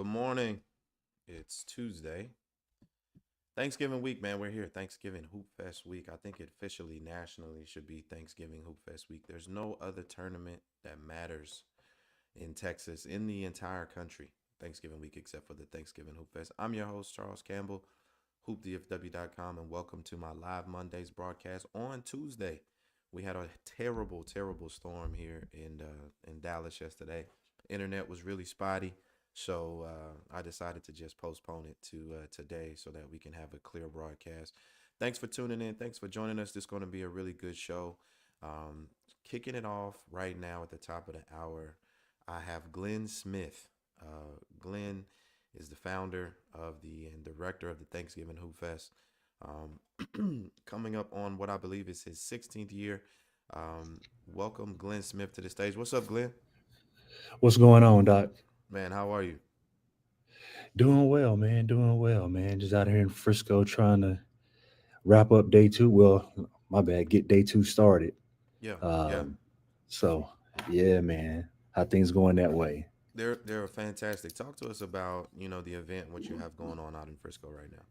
Good morning. It's Tuesday. Thanksgiving week, man. We're here. Thanksgiving Hoop Fest week. I think it officially nationally should be Thanksgiving Hoop Fest week. There's no other tournament that matters in Texas, in the entire country, Thanksgiving week, except for the Thanksgiving Hoop Fest. I'm your host, Charles Campbell, hoopdfw.com, and welcome to my live Mondays broadcast on Tuesday. We had a terrible, terrible storm here in Dallas yesterday. Internet was really spotty. So I decided to just postpone it to today so that we can have a clear broadcast. Thanks for tuning in. Thanks for joining us. This is going to be a really good show. Um, Kicking it off right now at the top of the hour, I have Glenn Smith. Glenn is the founder of the and director of the Thanksgiving Hoop Fest. Coming up on what I believe is his 16th year. Welcome Glenn Smith to the stage. What's up, Glenn? What's going on, Doc? Man, how are you? Doing well, man. Doing well, man. Just out here in Frisco trying to wrap up day two. Well, my bad, get day two started. Yeah, yeah. Um, so yeah, man. How things going that way? They're fantastic. Talk to us about the event, what you have going on out in Frisco right now.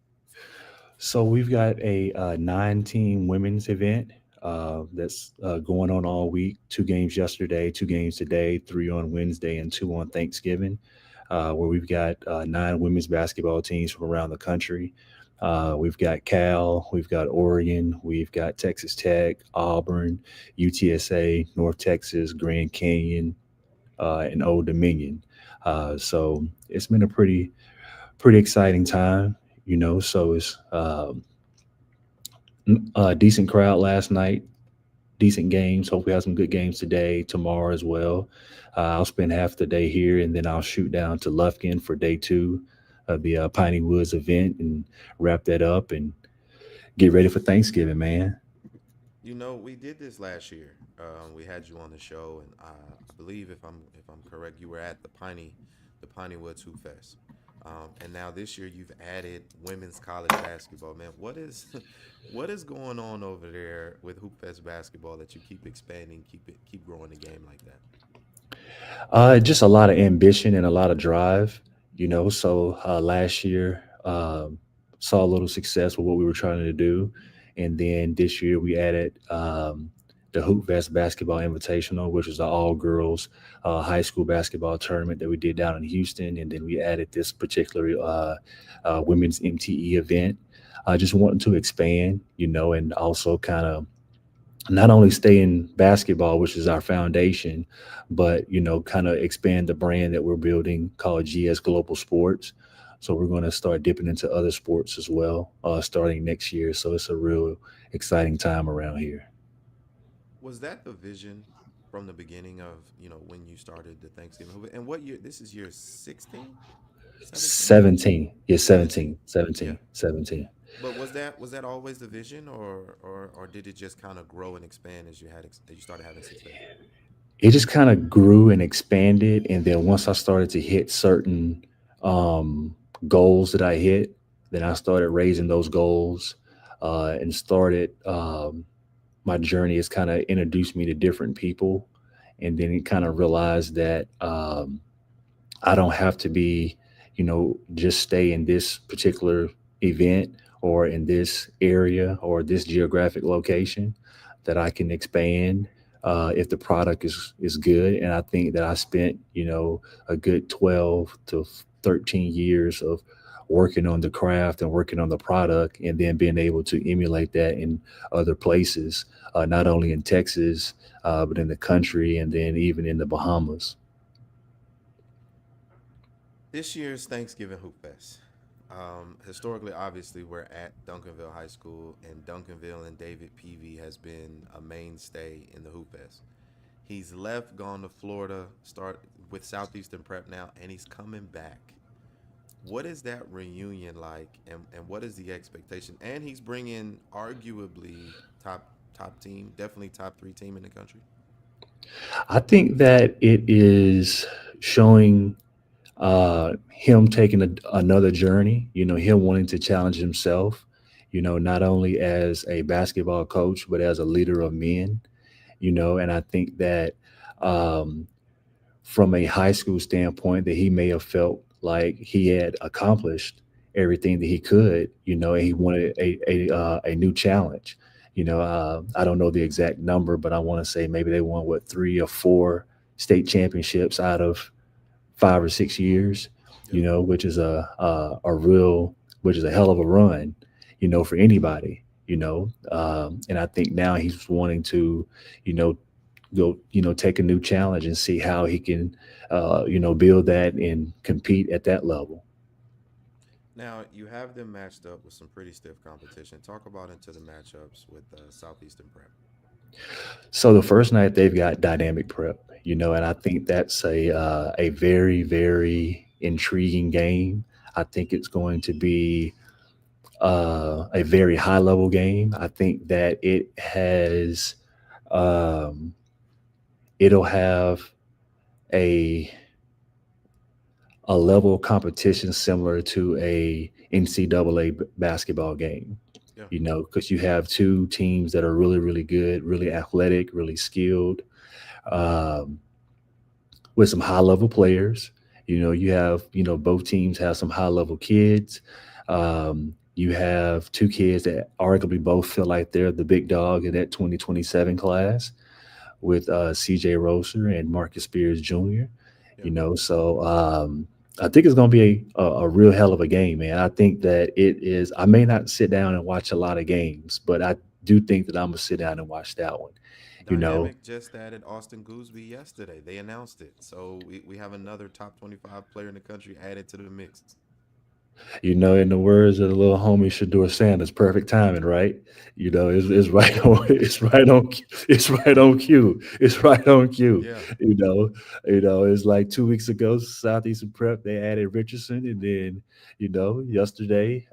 So we've got a nine-team women's event that's going on all week. Two games yesterday, two games today, three on Wednesday, and two on Thanksgiving. Where we've got nine women's basketball teams from around the country. We've got Cal, we've got Oregon, we've got Texas Tech, Auburn, UTSA, North Texas, Grand Canyon, and Old Dominion. So it's been a pretty exciting time, So it's a decent crowd last night, decent games. Hope we have some good games today, tomorrow as well. I'll spend half the day here, and then I'll shoot down to Lufkin for day two of the Piney Woods event and wrap that up and get ready for Thanksgiving, man. We did this last year. We had you on the show, and I believe if I'm correct, you were at the Piney Woods Hoop Fest. And now this year you've added women's college basketball. Man, what is what is going on over there with Hoop Fest basketball that you keep expanding, keep growing the game like that? Just a lot of ambition and a lot of drive, So last year, saw a little success with what we were trying to do, and then this year we added the Hoop Vest Basketball Invitational, which is an all girls high school basketball tournament that we did down in Houston, and then we added this particular women's MTE event. Just wanting to expand, and also kind of not only stay in basketball, which is our foundation, but kind of expand the brand that we're building called GS Global Sports. So we're going to start dipping into other sports as well, starting next year. So it's a real exciting time around here. Was that the vision from the beginning of when you started the Thanksgiving Hoop? And what year? This is year 16, 17, 17, yeah, 17. 17, Yeah. 17, 17. But was that always the vision, or did it just kind of grow and expand as you started having success? It just kind of grew and expanded, and then once I started to hit certain um, goals that I hit, then I started raising those goals and started my journey. Has kind of introduced me to different people, and then it kind of realized that I don't have to be, just stay in this particular event or in this area or this geographic location, that I can expand if the product is good. And I think that I spent, a good 12 to 13 years of working on the craft and working on the product, and then being able to emulate that in other places, not only in Texas, but in the country, and then even in the Bahamas. This year's Thanksgiving Hoop Fest. Historically, obviously, we're at Duncanville High School, and Duncanville and David Peavy has been a mainstay in the Hoop Fest. He's left, gone to Florida, start with Southeastern Prep now, and he's coming back. What is that reunion like, and what is the expectation? And he's bringing arguably top team, definitely top three team in the country. I think that it is showing him taking another journey, him wanting to challenge himself, not only as a basketball coach, but as a leader of men, and I think that um, from a high school standpoint, that he may have felt like he had accomplished everything that he could, and he wanted a new challenge. I don't know the exact number, but I want to say maybe they won what 3 or 4 state championships out of 5 or 6 years, Yep. which is a real, which is a hell of a run, for anybody, and I think now he's wanting to, you know, go, take a new challenge and see how he can, build that and compete at that level. Now you have them matched up with some pretty stiff competition. Talk about into the matchups with Southeastern Prep. So the first night they've got dynamic prep, and I think that's a very very intriguing game. I think it's going to be a very high level game. I think that um, it'll have a a level of competition similar to a NCAA basketball game. Yeah. Because you have two teams that are really really good, really athletic, really skilled, um, with some high level players. You have, both teams have some high level kids. You have two kids that arguably both feel like they're the big dog in that 2027 class with CJ Roser and Marcus Spears Jr. Yeah. So I think it's going to be a real hell of a game, man. I think that it is. I may not sit down and watch a lot of games, but I do think that I'm going to sit down and watch that one. You know, Dynamic just added Austin Gooseby yesterday. They announced it. So we have another top 25 player in the country added to the mix. In the words of the little homie Shador Sanders, perfect timing, right? It's right on, it's right on cue. It's right on cue. Yeah. It's like 2 weeks ago, Southeastern Prep, they added Richardson, and then, yesterday,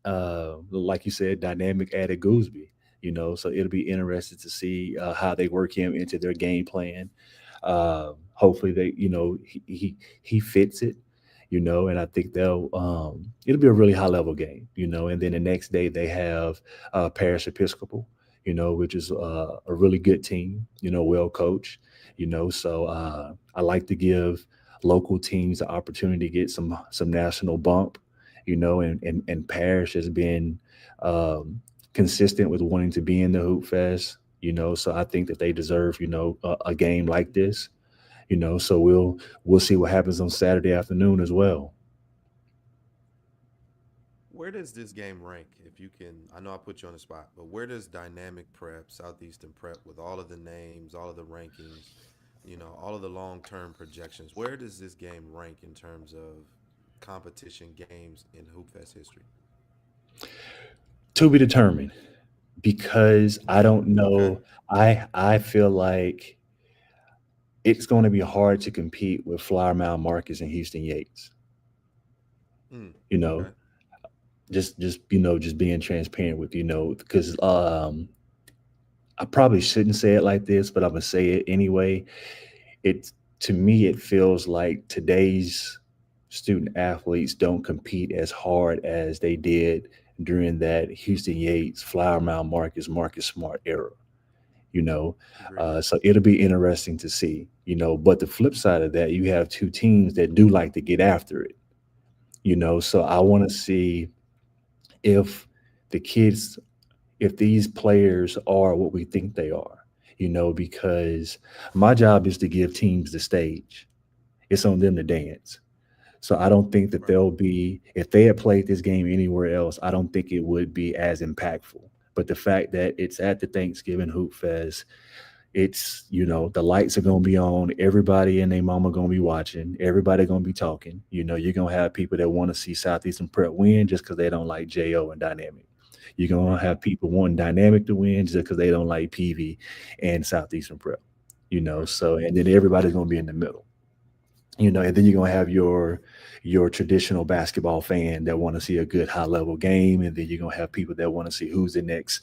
like you said, dynamic added Gooseby. So it'll be interesting to see how they work him into their game plan. Hopefully, he fits it. And I think it'll be a really high level game. And then the next day they have Parish Episcopal, which is a really good team. Well coached. So I like to give local teams the opportunity to get some national bump, and Parish has been um, consistent with wanting to be in the Hoop Fest. So I think that they deserve, a game like this. So we'll see what happens on Saturday afternoon as well. Where does this game rank? If you can, I know I put you on the spot, but where does Dynamic Prep, Southeastern Prep, with all of the names, all of the rankings, all of the long term projections, where does this game rank in terms of competition games in Hoop Fest history? To be determined, because I don't Okay. know. I feel like it's going to be hard to compete with Flower Mound Marcus and Houston Yates. Mm, You know, okay. just being transparent with because I probably shouldn't say it like this, but I'm gonna say it anyway. It To me, it feels like today's student athletes don't compete as hard as they did during that Houston Yates, Flower Mound Marcus, Marcus Smart era. You know, Agreed. so it'll be interesting to see. But the flip side of that, you have two teams that do like to get after it. So I want to see if the kids, if these players are what we think they are, because my job is to give teams the stage. It's on them to dance. So I don't think that Right. they'll be, if they had played this game anywhere else, I don't think it would be as impactful. But the fact that it's at the Thanksgiving Hoop Fest, it's, the lights are gonna be on, everybody and their mama gonna be watching, everybody gonna be talking. You're gonna have people that want to see Southeastern Prep win just because they don't like JO and Dynamic. You're gonna Right. have people wanting Dynamic to win just because they don't like PV and Southeastern Prep. Right. So and then everybody's gonna be in the middle. And then you're gonna have your traditional basketball fan that want to see a good high level game, and then you're gonna have people that want to see who's the next,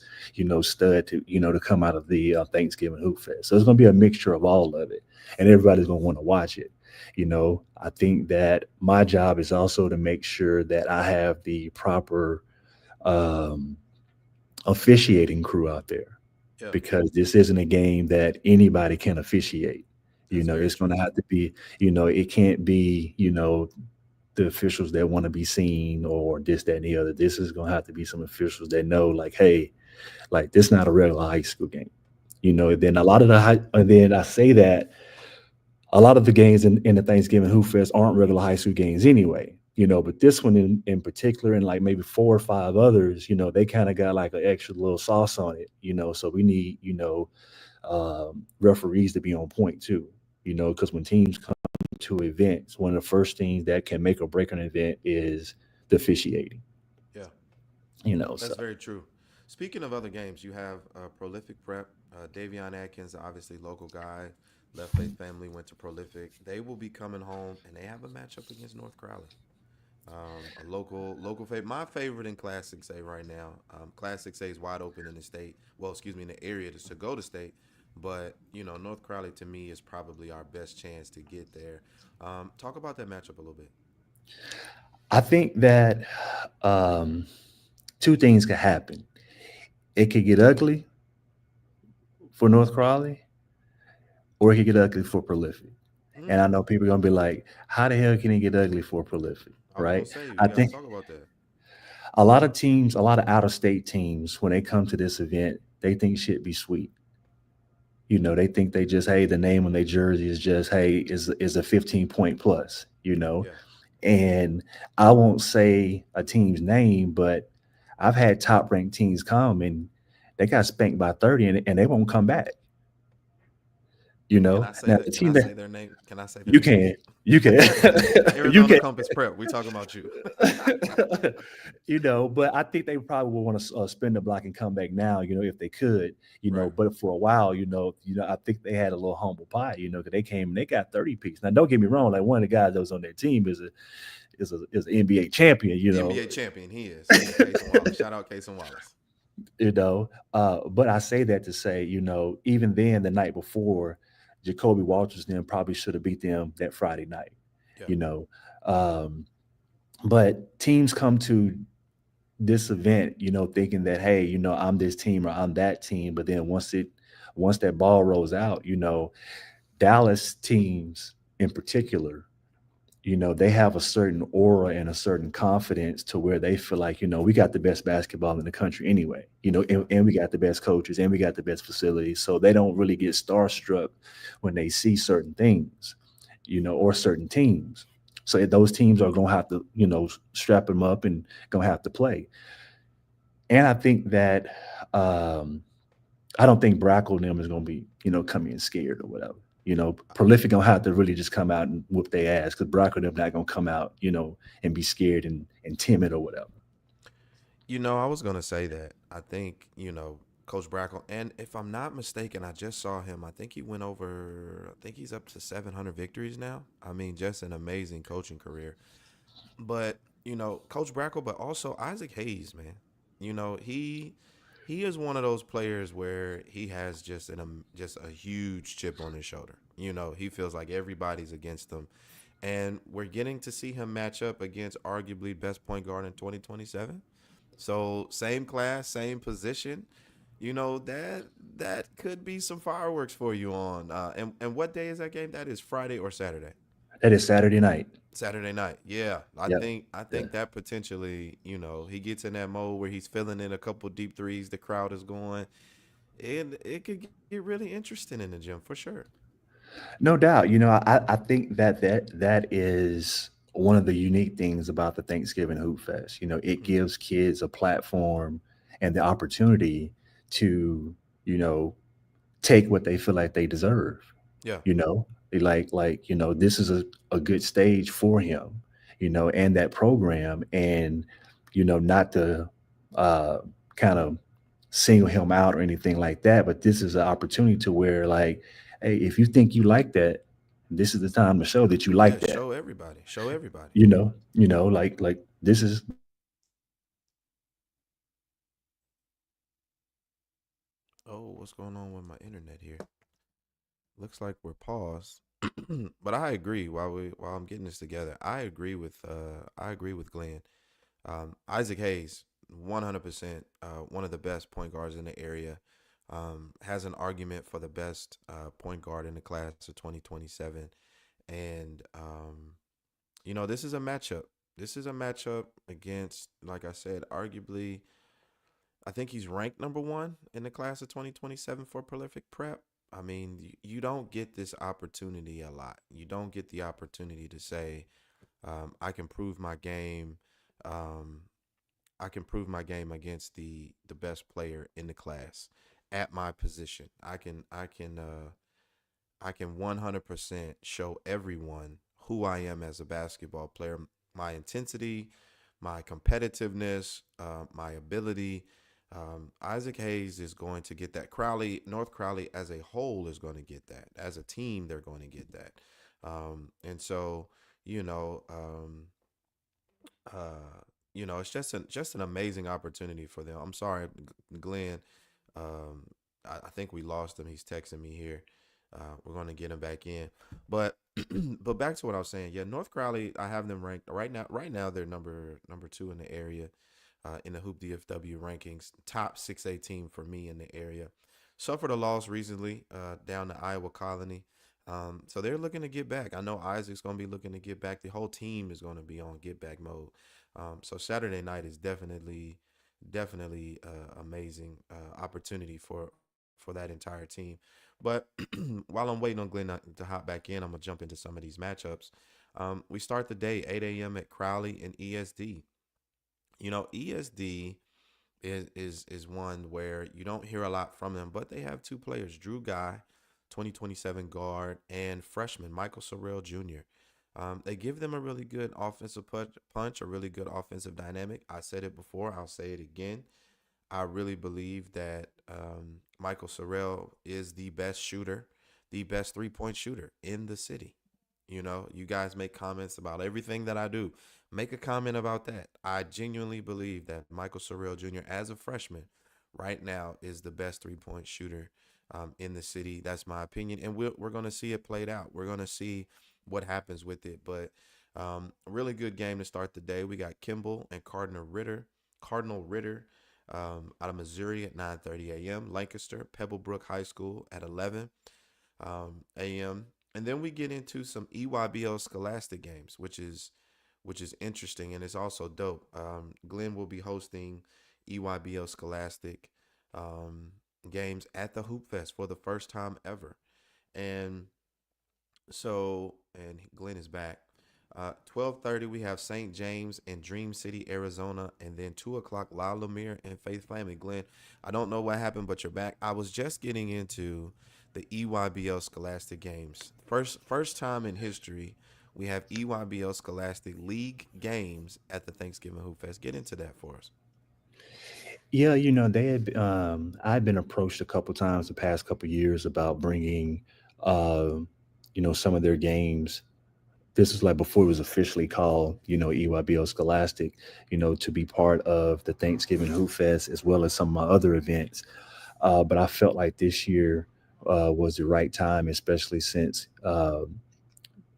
stud to to come out of the Thanksgiving Hoop Fest. So it's gonna be a mixture of all of it, and everybody's gonna want to watch it. I think that my job is also to make sure that I have the proper um, officiating crew out there, Yeah. because this isn't a game that anybody can officiate. You That's know, very it's going to true. have to be, it can't be, the officials that want to be seen or this, that, and the other. This is going to have to be some officials that know, like, hey, like this not a regular high school game. And then a lot of and then I say that a lot of the games in the Thanksgiving Hoop Fest aren't regular high school games anyway. But this one in particular, and like maybe four or five others, they kind of got like an extra little sauce on it. So we need, referees to be on point too. Because when teams come to events, one of the first things that can make or break an event is the officiating. Yeah, So that's very true. Speaking of other games, you have Prolific Prep. Davion Atkins, obviously local guy, Left Faith family went to Prolific. They will be coming home, and they have a matchup against North Crowley. A local favorite. My favorite in Class 6A right now. Class 6A is wide open in the state. Well, excuse me, in the area to go to state. But North Crowley to me is probably our best chance to get there. Talk about that matchup a little bit. I think that um, two things could happen. It could get ugly for North Crowley, or it could get ugly for Prolific. And I Mm, know people are gonna be like, "How the hell can it get ugly for Prolific?" I was gonna Right? say we I got to think talk about that. a lot of teams, a lot of out of state teams, when they come to this event, they think shit be sweet. They think they just, hey, the name on their jersey is just, hey, is a 15-point plus. Yeah, And I won't say a team's name, but I've had top ranked teams come and they got spanked by 30 and they won't come back. can I say Now the that? Can team I that say their name? Can I say their you names? can, you can, you Arizona can, Compass Prep. We talking about you. but I think they probably will want to spin the block and come back now, if they could, Right. but for a while, I think they had a little humble pie, because they came and they got 30 pieces. Now, don't get me wrong, like one of the guys that was on their team is an NBA champion, NBA champion. He is. He is Casey Wallace. Shout out Casey Wallace. but I say that to say, even then the night before, Jacoby Walters then probably should have beat them that Friday night, Yeah. you know. Um, but teams come to this event, thinking that, hey, I'm this team or I'm that team. But then once that ball rolls out, Dallas teams in particular, they have a certain aura and a certain confidence to where they feel like, we got the best basketball in the country anyway, Yeah. and we got the best coaches and we got the best facilities. So they don't really get starstruck when they see certain things, or certain teams. So those teams are going to have to, strap them up and going to have to play. And I think that um, I don't think Brackle and them is going to be, coming in scared or whatever. Prolific gonna have to really just come out and whoop their ass because Brackle and them not gonna come out, and be scared and timid or whatever. I was gonna say that. I think Coach Brackle, and if I'm not mistaken, I just saw him. I think he went over. I think he's up to 700 victories now. I mean, just an amazing coaching career. But Coach Brackle, but also Isaac Hayes, man. He is one of those players where he has just a huge chip on his shoulder. He feels like everybody's against him, and we're getting to see him match up against arguably best point guard in 2027. So same class, same position. That could be some fireworks for you on. And what day is that game? That is Friday or Saturday? That is Saturday night. Saturday night. Yeah. I Yep. think I Yeah. think that potentially, he gets in that mode where he's filling in a couple deep threes, the crowd is going. And it could get really interesting in the gym for sure. No doubt. I think that is one of the unique things about the Thanksgiving Hoop Fest. It Mhm. gives kids a platform and the opportunity to, you know, take what they feel like they deserve. Yeah. you know this is a good stage for him, and that program, and not to uh kind of single him out or anything like that, but this is an opportunity to where, like, hey, if you think you like that, this is the time to show that you Yeah, like that. show everybody. Show everybody. Like this is Oh, what's going on with my internet here? Looks like we're paused. But I agree while I'm getting this together. I agree with Glenn. Isaac Hayes, 100%, one of the best point guards in the area. has an argument for the best point guard in the class of 2027. And, this is a matchup. This is a matchup against, like I said, arguably, I think he's ranked number one in the class of 2027 for prolific prep. I mean, you don't get this opportunity a lot. You don't get the opportunity to say, I can prove my game. Um, I can prove my game against the best player in the class at my position. I can 100% show everyone who I am as a basketball player, my intensity, my competitiveness, my ability. Isaac Hayes is going to get that. North Crowley as a whole is going to get that. As a team, they're going to get that. And so, you know, um, it's just an amazing opportunity for them. I'm sorry, Glenn. I think we lost him. He's texting me here. We're going to get him back in, but but back to what I was saying. Yeah, North Crowley. I have them ranked right now. Right now, they're number two in the area, in the Hoop DFW rankings. Top 6A team for me in the area. Suffered a loss recently, down to Iowa Colony. So they're looking to get back. I know Isaac's going to be looking to get back. The whole team is going to be on get back mode. So Saturday night is definitely amazing opportunity for that entire team. But while I'm waiting on Glenn to hop back in, I'm gonna jump into some of these matchups. We start the day 8 a.m. at Crowley and ESD. ESD is one where you don't hear a lot from them, but they have two players, Drew Guy, 2027 guard, and freshman Michael Sorrell Jr. They give them a really good offensive punch, a really good offensive dynamic. I said it before, I'll say it again. I really believe that Michael Sorrell is the best shooter, the best 3-point shooter in the city. You guys make comments about everything that I do. Make a comment about that. I genuinely believe that Michael Sorrell Jr., as a freshman, right now is the best 3-point shooter in the city. That's my opinion. And we're going to see it played out. We're going to see what happens with it. But a really good game to start the day. We got Campbell and Cardinal Ritter out of Missouri at 9:30 a.m. Lancaster, Pebblebrook High School at 11 a.m. And then we get into some EYBL Scholastic games, which is interesting and it's also dope. Glenn will be hosting EYBL Scholastic um, games at the Hoop Fest for the first time ever, and and Glenn is back. 12:30 we have St. James and Dream City, Arizona, and then 2 o'clock La Lumiere and Faith Flaming. Glenn, I don't know what happened, but you're back. I was just getting into the EYBL Scholastic games. First time in history we have EYBL Scholastic League games at the Thanksgiving Hoop Fest. Get into that for us. Yeah, they had. I've been approached a couple times the past couple years about bringing, uh, some of their games. This is like before it was officially called, EYBL Scholastic, to be part of the Thanksgiving Hoop Fest as well as some of my other events. But I felt like this year was the right time, especially since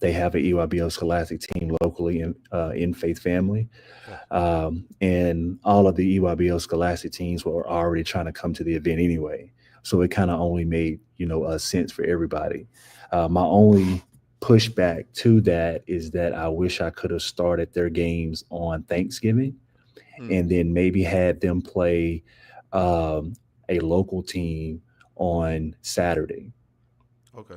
they have an EYBL Scholastic team locally in Faith Family. Yeah. And all of the EYBL Scholastic teams were already trying to come to the event anyway. So it kind of only made, a sense for everybody. My only pushback to that is that I wish I could have started their games on Thanksgiving Hmm. and then maybe had them play um, a local team on Saturday. Okay.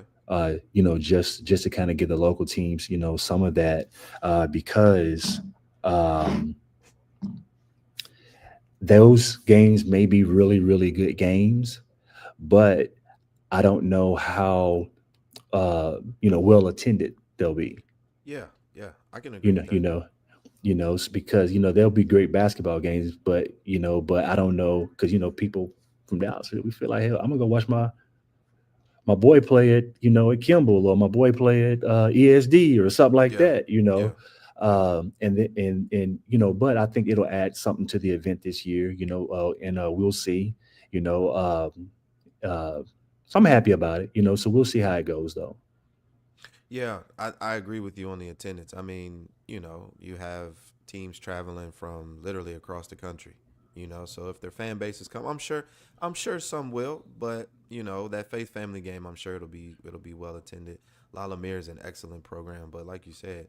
Just to kind of give the local teams, some of that, because um, those games may be really, really good games, but I don't know how well attended they'll be. Yeah. Yeah. I can agree You know, with you that. know, because they'll be great basketball games, but I don't know because people from Dallas we feel like hell. I'm gonna go watch my boy play at at Kimball or my boy play at ESD or something like Yeah. that. Yeah. Yeah. And but I think it'll add something to the event this year. And we'll see. You know, uh, so I'm happy about it. So we'll see how it goes though. Yeah, I agree with you on the attendance. I mean, you have teams traveling from literally across the country. So if their fan bases come, I'm sure some will, but that Faith Family game, I'm sure it'll be well attended. Lala Mir is an excellent program, but like you said,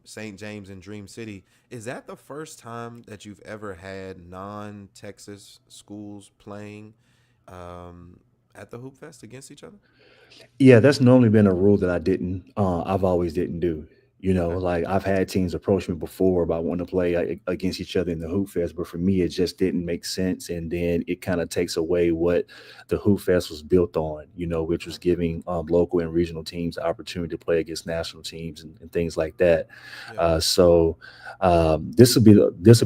St. James and Dream City, is that the first time that you've ever had non-Texas schools playing um, at the Hoop Fest against each other? Yeah, that's normally been a rule that I've always didn't do. Okay. Like I've had teams approach me before about wanting to play against each other in the Hoop Fest, but for me, it just didn't make sense. And then it kind of takes away what the Hoop Fest was built on, which was Yeah. giving local and regional teams the opportunity to play against national teams and things like that. Yeah. This will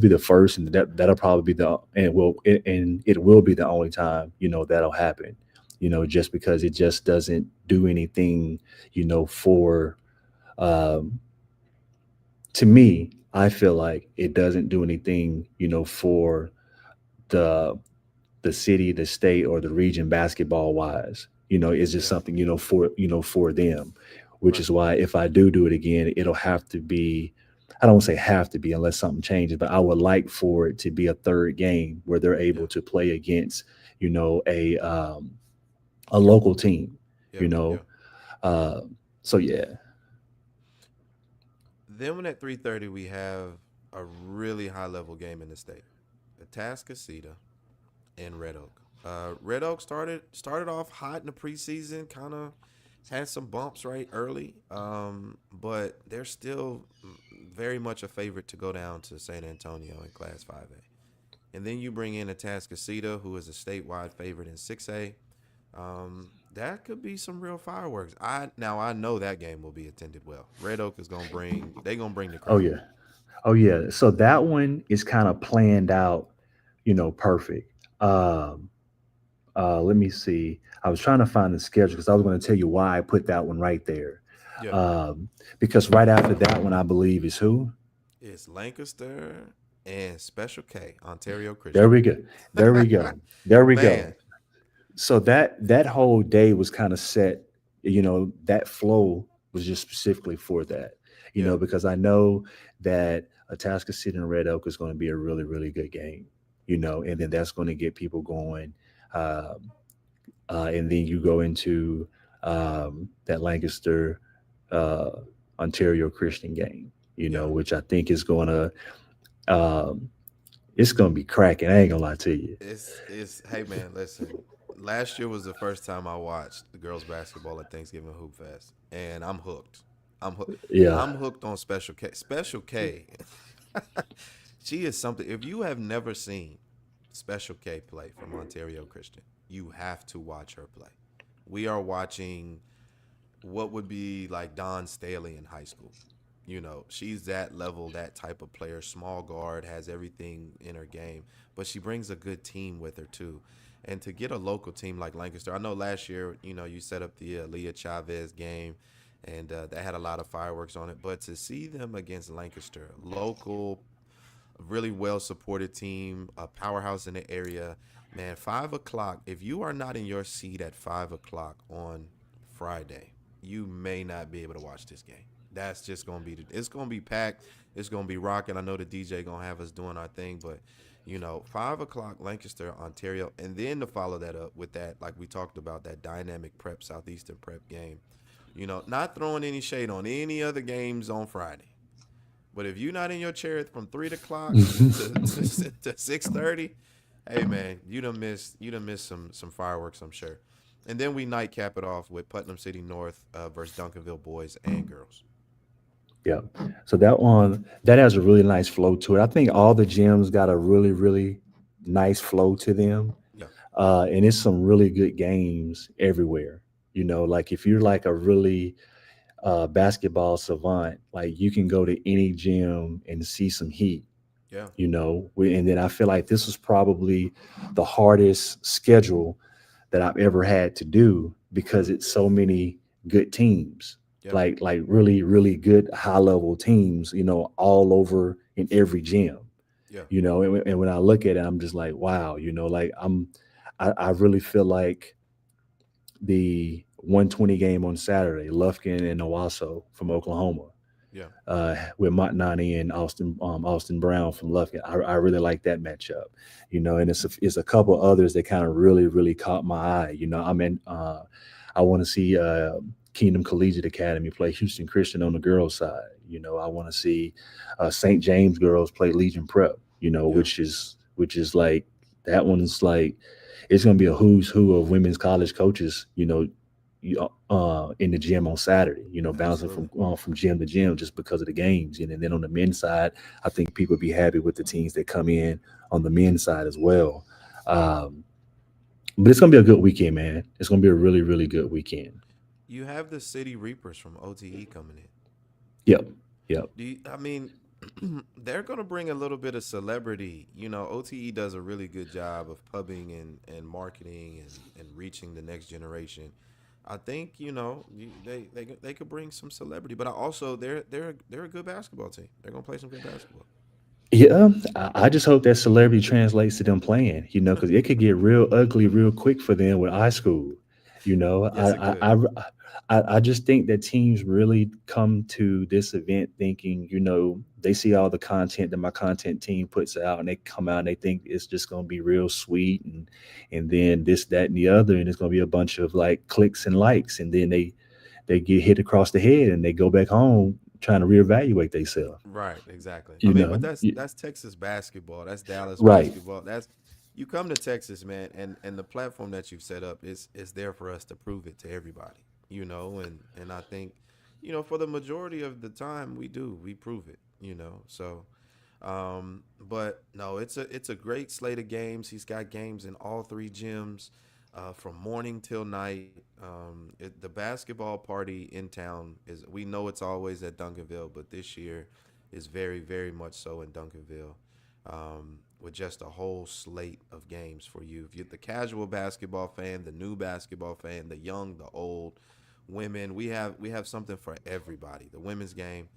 be the first, and that'll probably be and it will be the only time that'll happen. Just because it just doesn't do anything, for um, to me, I feel like it doesn't do anything, for the the city, the state, or the region basketball wise. It's just Yeah. something, for them, which Right. is why if I do it again, it'll have to be. I don't say have to be unless something changes, but I would like for it to be a third game where they're Yeah. able to play against, you know, a um, a local team. Yeah. You Yeah. know, uh, so yeah, Then when at 3:30 we have a really high level game in the state. Atascocita and Red Oak. Red Oak started off hot in the preseason, kind of had some bumps right early, but they're still very much a favorite to go down to San Antonio in Class 5A. And then you bring in Atascocita, who is a statewide favorite in 6A. That could be some real fireworks. I know that game will be attended well. Red Oak is gonna bring the oh crowd. yeah, oh yeah. So that one is kind of planned out, perfect. Um, let me see. I was trying to find the schedule because I was going to tell you why I put that one right there. Yeah, Um, because right after that one, I believe is who? it's Lancaster and Special K, Ontario There Christian. we go. There we go. There we go. Man, So that whole day was kind of set. That flow was just specifically for that. yeah, Because I know that Atascocita and Red Oak is going to be a really really good game. And then that's going to get people going. Um, and then you go into that Lancaster, uh, Ontario Christian game. yeah. Which I think is going to um, it's going to be cracking. I ain't gonna lie to you. It's Hey man, listen. Last year was the first time I watched the girls basketball at Thanksgiving Hoop Fest, and I'm hooked. I'm hooked. Yeah. I'm hooked on Special K. Special K, she is something. If you have never seen Special K play from Ontario Christian, you have to watch her play. We are watching what would be like Don Staley in high school. She's that level, that type of player. Small guard, has everything in her game, but she brings a good team with her too. And to get a local team like Lancaster, I know last year, you set up the Leah Chavez game, and that had a lot of fireworks on it. But to see them against Lancaster, local, really well supported team, a powerhouse in the area, man, 5 o'clock. If you are not in your seat at 5 o'clock on Friday, you may not be able to watch this game. That's just gonna be it's gonna be packed. It's gonna be rocking. I know the DJ gonna have us doing our thing, but 5 o'clock Lancaster, Ontario, and then to follow that up with that, like we talked about, that dynamic prep Southeastern prep game. Not throwing any shade on any other games on Friday, but if you're not in your chair from 3 o'clock to 6:30, hey man, you done missed some fireworks, I'm sure. And then we nightcap it off with Putnam City North versus Duncanville boys and girls. Yeah. So that one that has a really nice flow to it. I think all the gyms got a really, really nice flow to them. Yeah, And it's some really good games everywhere. Like if you're like a really basketball savant, like you can go to any gym and see some heat. yeah, And then I feel like this is probably the hardest schedule that I've ever had to do because it's so many good teams, yeah, like really really good high level teams, all over in every gym. yeah, And when I look at it, I'm just like, wow, like I really feel like the 120 game on Saturday, Lufkin and Owasso from Oklahoma. Yeah, with Montnani and Austin Brown from Lufkin. I really like that matchup, and it's a couple others that kind of really caught my eye. I want to see Kingdom Collegiate Academy play Houston Christian on the girls' side. I want to see St. James girls play Legion Prep. yeah, Which is like that one's like it's going to be a who's who of women's college coaches. In the gym on Saturday, bouncing absolutely. from gym to gym just because of the games. And then on the men's side, I think people be happy with the teams that come in on the men's side as well. Um, but it's gonna be a good weekend, man. It's gonna be a really good weekend. You have the City Reapers from OTE coming in. Yep, yep. I mean, they're going to bring a little bit of celebrity. OTE does a really good job of pubbing and marketing and reaching the next generation. I think they could bring some celebrity, but I also they're a good basketball team. They're gonna play some good basketball. Yeah, I just hope that celebrity translates to them playing, because it could get real ugly real quick for them with high school. You know, Yes, it could. I just think that teams really come to this event thinking, they see all the content that my content team puts out, and they come out and they think it's just going to be real sweet, and then this, that, and the other, and it's going to be a bunch of like clicks and likes, and then they get hit across the head and they go back home trying to reevaluate themselves. Right, exactly. I You mean, but know, that's Texas basketball. That's Dallas right? basketball. That's you come to Texas, man, and the platform that you've set up is there for us to prove it to everybody. And I think, for the majority of the time we prove it. So but no, it's a great slate of games. He's got games in all three gyms, from morning till night. The basketball party in town is, we know it's always at Duncanville, but this year is very, very much so in Duncanville, with just a whole slate of games for you. If you're the casual basketball fan, the new basketball fan, the young, the old, women, we have something for everybody. The women's game,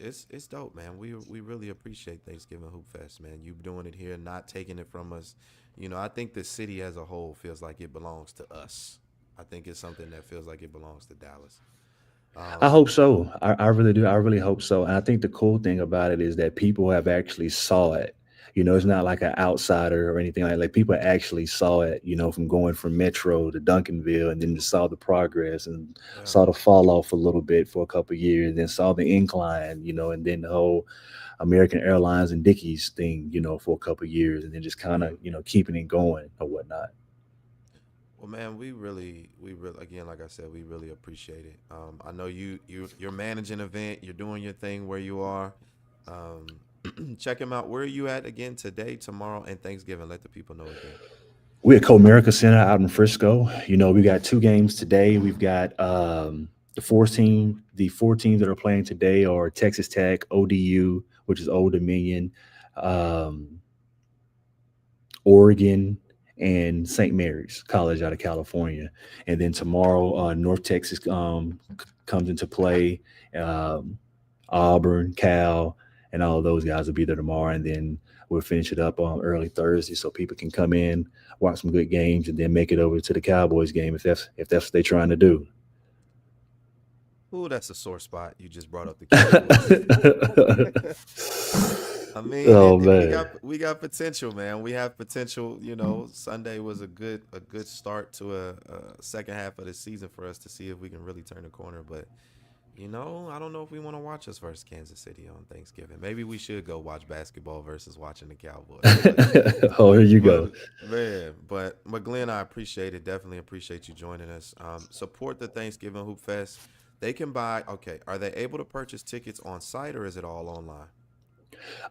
it's dope, man. We really appreciate Thanksgiving Hoop Fest, man. You doing it here, not taking it from us. I think the city as a whole feels like it belongs to us. I think it's something that feels like it belongs to Dallas. I Um, hope so. I really do. I really hope so. And I think the cool thing about it is that people have actually saw it. It's yeah, not like an outsider or anything like people actually saw it, from going from Metro to Duncanville and then just saw the progress and yeah, saw the fall off a little bit for a couple of years, then saw the incline, and then the whole American Airlines and Dickies thing, for a couple of years and then just kind yeah. of, keeping it going or whatnot. Well, man, we really, again, like I said, we really appreciate it. I know you're managing an event, you're doing your thing where you are. Um, check him out. Where are you at again today, tomorrow, and Thanksgiving? Let the people know again. We're at Comerica Center out in Frisco. We got two games today. We've got the four teams that are playing today are Texas Tech, ODU, which is Old Dominion, um, Oregon, and St. Mary's College out of California. And then tomorrow, North Texas comes into play. Um, Auburn, Cal, and all of those guys will be there tomorrow. And then we'll finish it up on early Thursday so people can come in, watch some good games, and then make it over to the Cowboys game if that's what they're trying to do. Ooh, that's a sore spot. You just brought up the Cowboys. I mean, Oh we man. got potential, man. We have potential. Sunday was a good start to a second half of the season for us to see if we can really turn the corner. But I don't know if we want to watch us versus Kansas City on Thanksgiving. Maybe we should go watch basketball versus watching the Cowboys. Oh, here you But go. man, but Glenn, I appreciate it. Definitely appreciate you joining us. Support the Thanksgiving Hoop Fest. They can buy. Okay, are they able to purchase tickets on site or is it all online?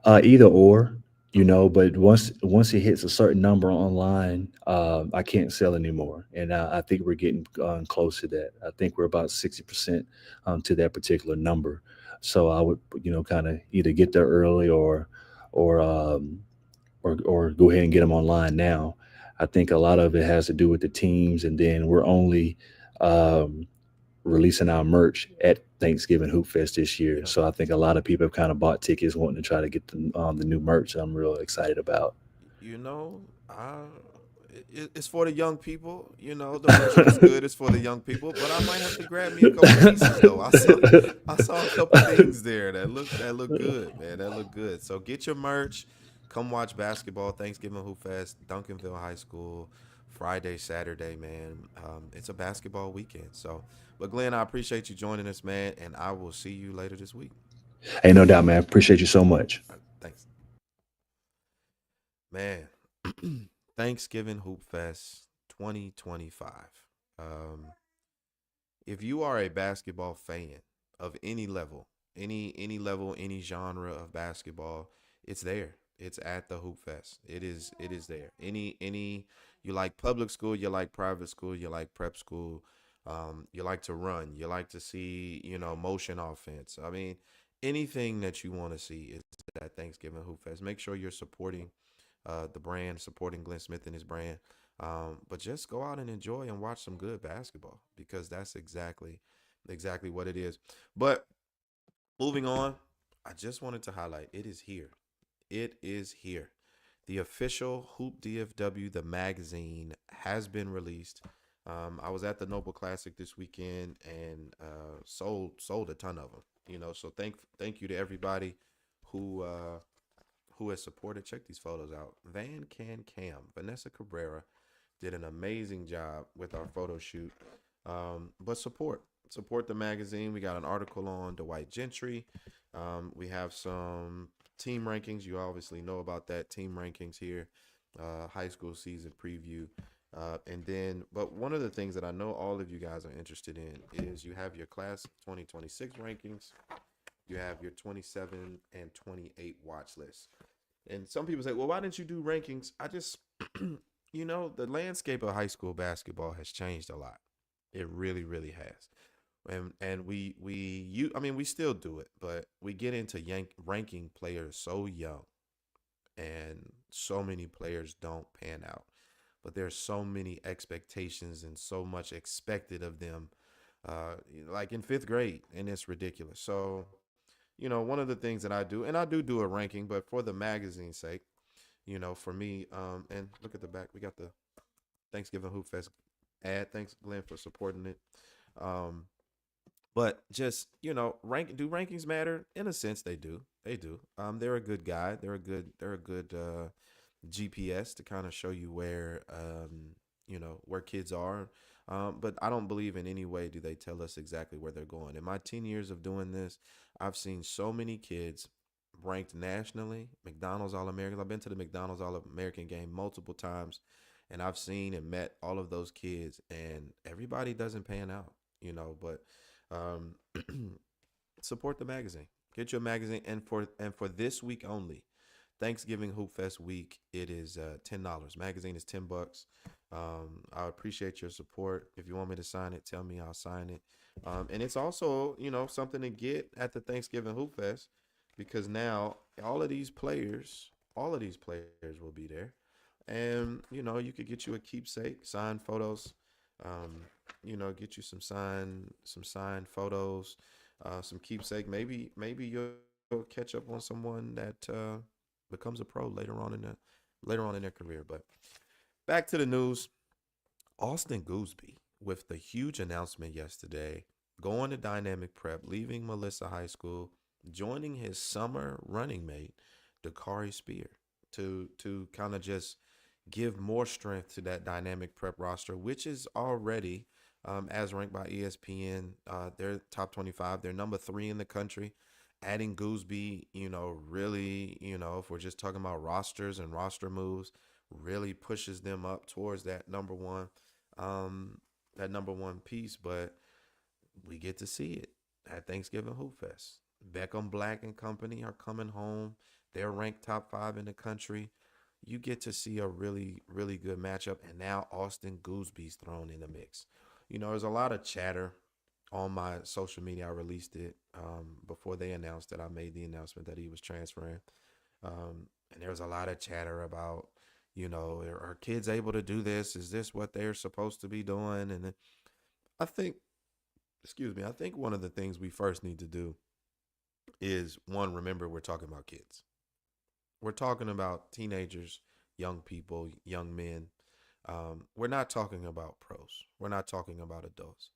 Either or, Okay. but once it hits a certain number online, I can't sell anymore, and I think we're getting close to that. I think we're about 60% to that particular number. So I would, kind of either get there early or or go ahead and get them online now. I think a lot of it has to do with the teams, and then we're only um, releasing our merch at Thanksgiving Hoop Fest this year. Yeah. So I think a lot of people have kind of bought tickets wanting to try to get the new merch. I'm real excited about. You know, I it's for the young people. You know, the merch looks good. It's for the young people, but I might have to grab me a couple pieces though. I saw a couple things there that look good, man. That look good. So get your merch. Come watch basketball. Thanksgiving Hoop Fest, Duncanville High School, Friday, Saturday, man. It's a basketball weekend. So, but Glenn, I appreciate you joining us, man, and I will see you later this week. Ain't no doubt, man. Appreciate you so much. Thanks, man. Thanksgiving Hoop Fest 2025. Um, if you are a basketball fan of any level, any level, any genre of basketball, it's there. It's at the Hoop Fest. It is there. Any you like public school, you like private school, you like prep school, you like to run, you like to see, motion offense. I mean, anything that you want to see is at Thanksgiving Hoop Fest. Make sure you're supporting the brand, supporting Glenn Smith and his brand. But just go out and enjoy and watch some good basketball because that's exactly what it is. But moving on, I just wanted to highlight it is here. It is here. The official Hoop DFW, the magazine, has been released. I was at the Noble Classic this weekend and sold a ton of them. So thank you to everybody who who has supported. Check these photos out. Van Can Cam, Vanessa Cabrera did an amazing job with our photo shoot. But support the magazine. We got an article on Dwight Gentry. We have some team rankings. You obviously know about that team rankings here. High school season preview. But one of the things that I know all of you guys are interested in is you have your class 2026 rankings. You have your 27 and 28 watch list. And some people say, well, why didn't you do rankings? I just, the landscape of high school basketball has changed a lot. It really, really has. And we still do it, but we get into ranking players so young, and so many players don't pan out. But there's so many expectations and so much expected of them, like in fifth grade, and it's ridiculous. So, one of the things that I do, and I do a ranking, but for the magazine's sake, for me, and look at the back, we got the Thanksgiving Hoop Fest ad. Thanks, Glenn, for supporting it. Um, but just do rankings matter? In a sense, they do. They do. They're a good guide. They're a good GPS to kind of show you where kids are. But I don't believe in any way do they tell us exactly where they're going. In my 10 years of doing this, I've seen so many kids ranked nationally, McDonald's All Americans. I've been to the McDonald's All American game multiple times, and I've seen and met all of those kids, and everybody doesn't pan out, but um, support the magazine. Get your magazine, and for this week only, Thanksgiving Hoop Fest week, it is $10. Magazine is $10. I appreciate your support. If you want me to sign it, tell me, I'll sign it. And it's also, something to get at the Thanksgiving Hoop Fest because now all of these players will be there, and you could get you a keepsake, signed photos. Um, get you some signed photos, some keepsake. Maybe you'll catch up on someone that becomes a pro later on in their career. But back to the news. Austin Gooseby with the huge announcement yesterday, going to Dynamic Prep, leaving Melissa High School, joining his summer running mate, Dakari Spear, to kind of just give more strength to that Dynamic Prep roster, which is already, as ranked by ESPN, they're top 25. They're number 3 in the country. Adding Gooseby, really, if we're just talking about rosters and roster moves, really pushes them up towards um, that number one piece. But we get to see it at Thanksgiving Hoop Fest. Beckham Black and company are coming home. They're ranked top 5 in the country. You get to see a really, really good matchup. And now Austin Gooseby's thrown in the mix. There's a lot of chatter on my social media. I released it before they announced that I made the announcement that he was transferring. And there was a lot of chatter about, are kids able to do this? Is this what they're supposed to be doing? And I think, excuse me, I think one of the things we first need to do is one, remember we're talking about kids. We're talking about teenagers, young people, young men. We're not talking about pros. We're not talking about adults.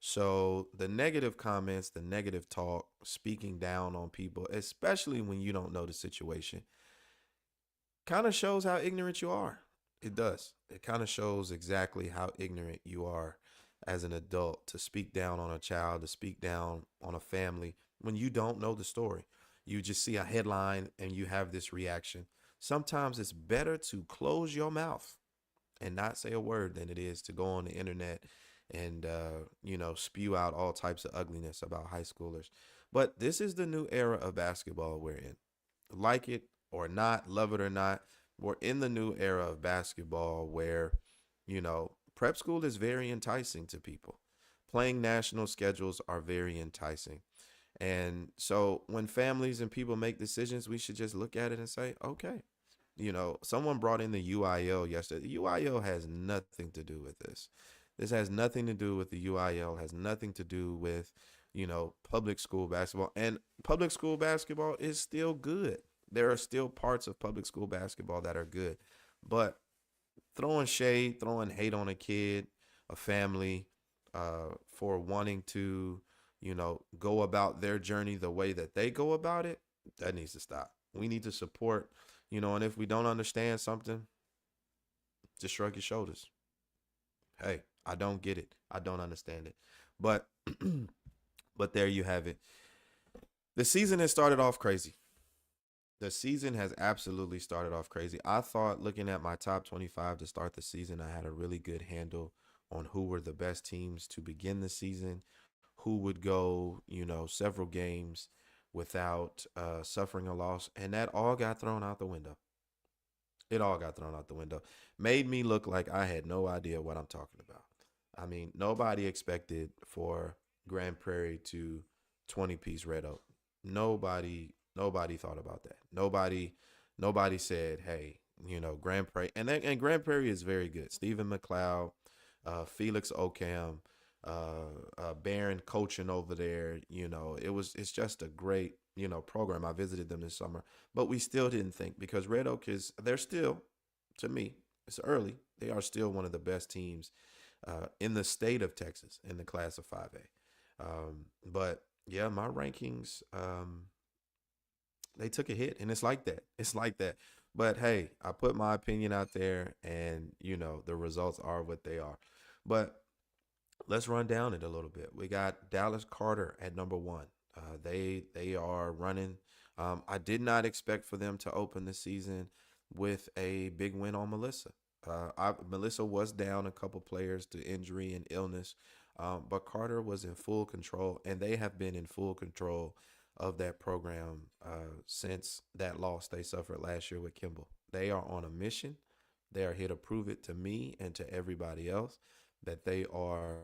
So the negative comments, the negative talk, speaking down on people, especially when you don't know the situation, kind of shows how ignorant you are. It does. It kind of shows exactly how ignorant you are as an adult to speak down on a child, to speak down on a family when you don't know the story. You just see a headline and you have this reaction. Sometimes it's better to close your mouth and not say a word than it is to go on the internet and spew out all types of ugliness about high schoolers. But this is the new era of basketball we're in. Like it or not, love it or not, we're in the new era of basketball where prep school is very enticing to people. Playing national schedules are very enticing. And so when families and people make decisions, we should just look at it and say, okay. Someone brought in the UIL yesterday. The UIL has nothing to do with this. This has nothing to do with the UIL, has nothing to do with, public school basketball. And public school basketball is still good. There are still parts of public school basketball that are good. But throwing shade, throwing hate on a kid, a family, for wanting to, go about their journey the way that they go about it, that needs to stop. We need to support, and if we don't understand something, just shrug your shoulders. Hey, I don't get it. I don't understand it. But but there you have it. The season has started off crazy. The season has absolutely started off crazy. I thought looking at my top 25 to start the season, I had a really good handle on who were the best teams to begin the season, who would go, several games without suffering a loss. And that all got thrown out the window. It all got thrown out the window. Made me look like I had no idea what I'm talking about. I mean, nobody expected for Grand Prairie to 20-piece Red Oak. Nobody thought about that. Nobody said, hey, Grand Prairie. And Grand Prairie is very good. Stephen McLeod, Felix Ocam, Barron coaching over there. It's just a great, program. I visited them this summer, but we still didn't think because Red Oak they're still, to me, it's early. They are still one of the best teams in the state of Texas in the class of 5A. But yeah, my rankings, they took a hit and it's like that. It's like that. But hey, I put my opinion out there and, the results are what they are. But let's run down it a little bit. We got Dallas Carter at number one. They are running. I did not expect for them to open the season with a big win on Melissa. Melissa was down a couple players to injury and illness, but Carter was in full control, and they have been in full control of that program since that loss they suffered last year with Campbell. They are on a mission. They are here to prove it to me and to everybody else that they are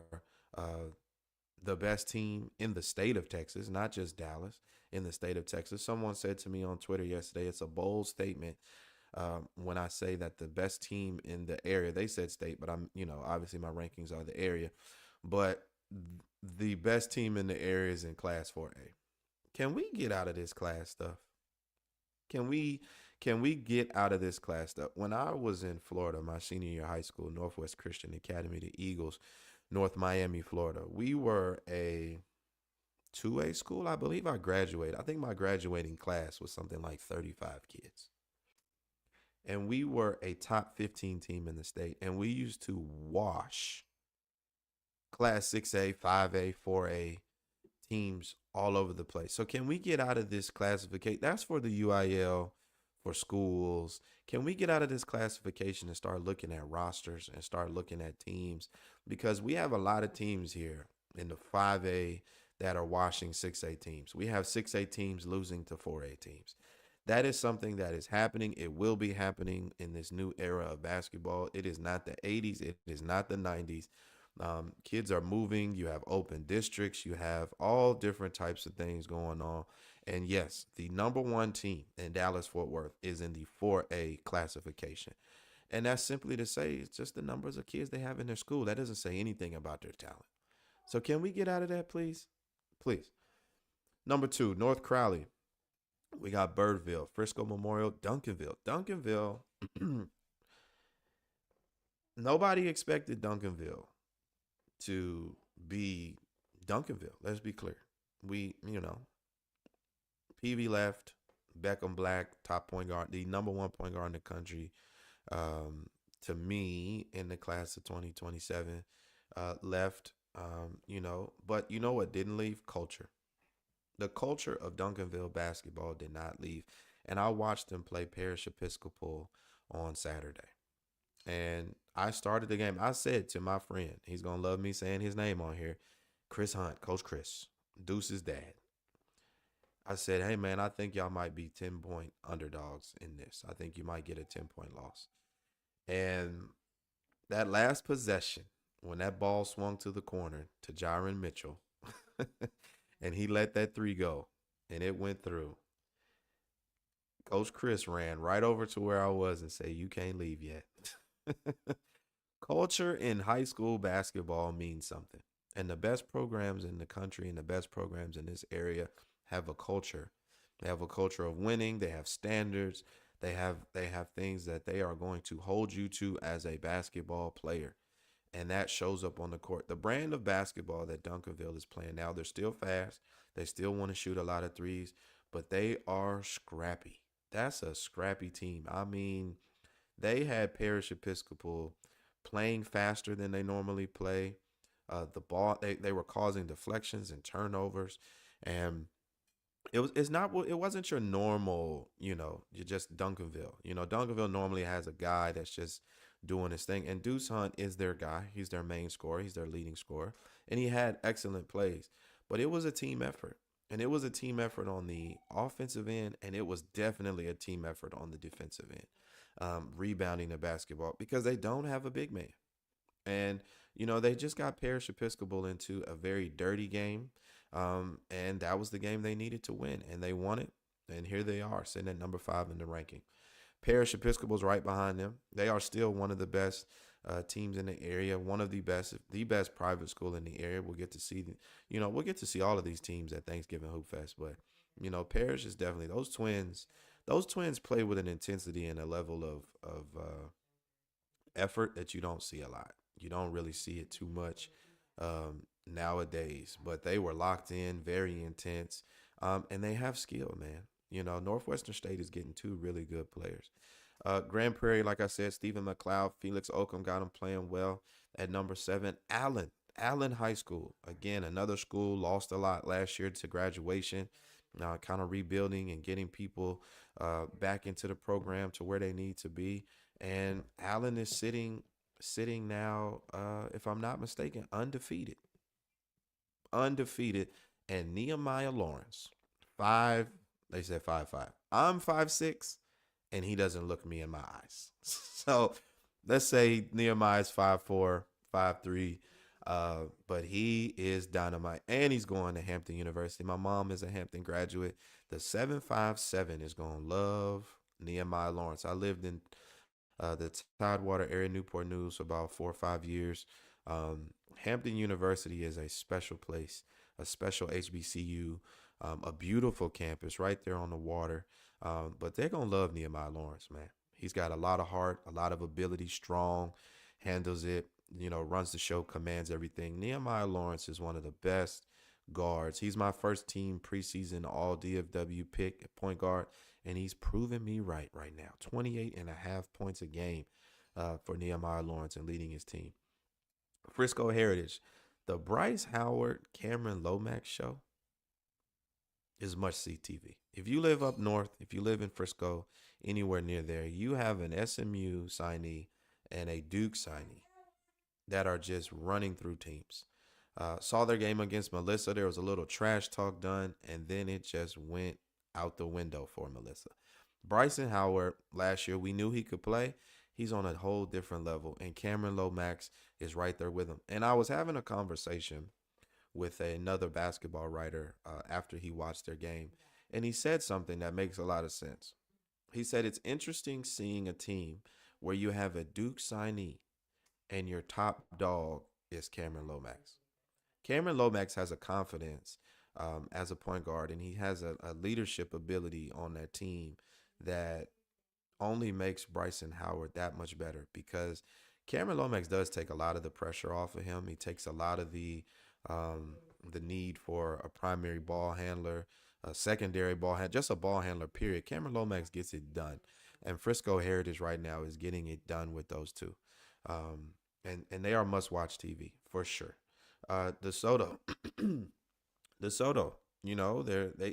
the best team in the state of Texas, not just Dallas, in the state of Texas. Someone said to me on Twitter yesterday, it's a bold statement when I say that the best team in the area, they said state, but obviously my rankings are the area, but the best team in the area is in Class 4A. Can we get out of this class stuff? Can we get out of this class stuff? When I was in Florida, my senior year of high school, Northwest Christian Academy, the Eagles, North Miami, Florida, we were a 2A school. I believe I graduated. I think my graduating class was something like 35 kids. And we were a top 15 team in the state. And we used to wash Class 6A, 5A, 4A teams all over the place. So can we get out of this classification? That's for the UIL, for schools. Can we get out of this classification and start looking at rosters and start looking at teams? Because we have a lot of teams here in the 5A that are washing 6A teams. We have 6A teams losing to 4A teams. That is something that is happening. It will be happening in this new era of basketball. It is not the 80s. It is not the 90s. Kids are moving. You have open districts. You have all different types of things going on. And yes, the number one team in Dallas Fort Worth is in the 4A classification. And that's simply to say it's just the numbers of kids they have in their school. That doesn't say anything about their talent. So can we get out of that, please? Please. Number two, North Crowley. We got Birdville, Frisco Memorial, Duncanville. Duncanville, Nobody expected Duncanville to be Duncanville. Let's be clear. PV left, Beckham Black, top point guard, the number one point guard in the country. Um, to me, in the class of 2027, left. But you know what didn't leave? Culture. The culture of Duncanville basketball did not leave. And I watched them play Parish Episcopal on Saturday. And I started the game. I said to my friend, he's gonna love me saying his name on here, Chris Hunt, Coach Chris, Deuce's dad. I said, hey man, I think y'all might be 10-point underdogs in this. I think you might get a 10-point loss. And that last possession, when that ball swung to the corner to Jaron Mitchell, and he let that three go, and it went through. Coach Chris ran right over to where I was and said, "You can't leave yet." Culture in high school basketball means something. And the best programs in the country and the best programs in this area have a culture. They have a culture of winning, they have standards, they have things that they are going to hold you to as a basketball player. And that shows up on the court. The brand of basketball that Duncanville is playing now, they're still fast. They still want to shoot a lot of threes, but they are scrappy. That's a scrappy team. I mean, they had Parish Episcopal playing faster than they normally play. The ball they were causing deflections and turnovers, and it wasn't your normal, you just Duncanville. Duncanville normally has a guy that's just doing his thing, and Deuce Hunt is their guy. He's their main scorer. He's their leading scorer, and he had excellent plays. But it was a team effort, and it was a team effort on the offensive end, and it was definitely a team effort on the defensive end, rebounding the basketball because they don't have a big man. And, they just got Parish Episcopal into a very dirty game. And that was the game they needed to win. And they won it. And here they are, sitting at number 5 in the ranking. Parish Episcopal's right behind them. They are still one of the best teams in the area, one of the best private school in the area. We'll get to see all of these teams at Thanksgiving Hoop Fest. But, Parish is definitely those twins. Those twins play with an intensity and a level of effort that you don't see a lot. You don't really see it too much nowadays, but they were locked in, very intense, and they have skill, man. Northwestern State is getting two really good players. Grand Prairie, like I said, Stephen McLeod, Felix Oakham got him playing well at number 7. Allen High School, again, another school lost a lot last year to graduation. Now, kind of rebuilding and getting people back into the program to where they need to be. And Allen is sitting now, if I'm not mistaken, undefeated. And Nehemiah Lawrence, 5, they said 5'5". I'm 5'6", and he doesn't look me in my eyes. So let's say Nehemiah's 5'4", 5'3", but he is dynamite, and he's going to Hampton University. My mom is a Hampton graduate. The 757 is going to love Nehemiah Lawrence. I lived in the Tidewater area, Newport News, for about 4 or 5 years. Hampton University is a special place, a special HBCU, a beautiful campus right there on the water. But they're going to love Nehemiah Lawrence, man. He's got a lot of heart, a lot of ability, strong, handles it, runs the show, commands everything. Nehemiah Lawrence is one of the best guards. He's my first team preseason all DFW pick at point guard, and he's proven me right now. 28 and a half points a game for Nehemiah Lawrence and leading his team. Frisco Heritage, the Bryce Howard Cameron Lomax show is must-see TV. If you live up north, if you live in Frisco, anywhere near there, you have an SMU signee and a Duke signee that are just running through teams. Saw their game against Melissa. There was a little trash talk done, and then it just went out the window for Melissa. Bryson Howard, last year, we knew he could play. He's on a whole different level, and Cameron Lomax is right there with him. And I was having a conversation with another basketball writer after he watched their game, and he said something that makes a lot of sense. He said it's interesting seeing a team where you have a Duke signee and your top dog is Cameron Lomax. Cameron Lomax has a confidence as a point guard, and he has a leadership ability on that team that only makes Bryson Howard that much better because Cameron Lomax does take a lot of the pressure off of him. He takes a lot of um, the need for a primary ball handler, a secondary ball handler, just a ball handler. Period. Cameron Lomax gets it done, and Frisco Heritage right now is getting it done with those two, and they are must watch TV for sure. DeSoto, DeSoto,